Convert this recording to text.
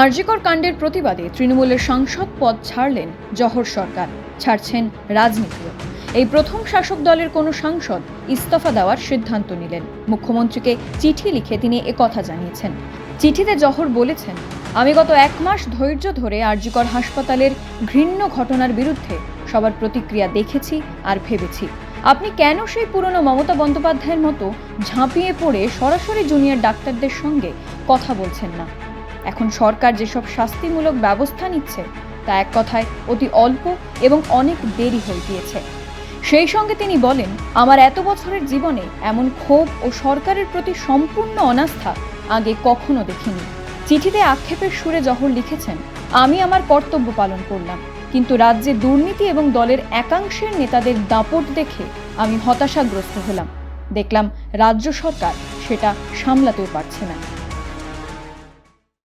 আরজিকর কাণ্ডের প্রতিবাদে তৃণমূলের সাংসদ পদ ছাড়লেন জহর সরকার, ছাড়ছেন রাজনীতিও। এই প্রথম শাসক দলের কোনো সাংসদ ইস্তফা দেওয়ার সিদ্ধান্ত নিলেন। মুখ্যমন্ত্রীকে চিঠি লিখে তিনি একথা জানিয়েছেন। চিঠিতে জহর বলেছেন, আমি গত 1 মাস ধৈর্য ধরে আরজিকর হাসপাতালের ঘৃণ্য ঘটনার বিরুদ্ধে সবার প্রতিক্রিয়া দেখেছি আর ভেবেছি আপনি কেন সেই পুরনো মমতা বন্দ্যোপাধ্যায়ের মতো ঝাঁপিয়ে পড়ে সরাসরি জুনিয়র ডাক্তারদের সঙ্গে কথা বলছেন না। এখন সরকার যেসব শাস্তিমূলক ব্যবস্থা নিচ্ছে তা এক কথায় অতি অল্প এবং অনেক দেরি হয়ে গিয়েছে। সেই সঙ্গে তিনি বলেন, আমার এত বছরের জীবনে এমন ক্ষোভ ও সরকারের প্রতি সম্পূর্ণ অনাস্থা আগে কখনো দেখিনি। চিঠিতে আক্ষেপের সুরে জহর লিখেছেন, আমি আমার কর্তব্য পালন করলাম, কিন্তু রাজ্যে দুর্নীতি এবং দলের একাংশের নেতাদের দাপট দেখে আমি হতাশাগ্রস্ত হলাম। দেখলাম রাজ্য সরকার সেটা সামলাতেও পারছে না।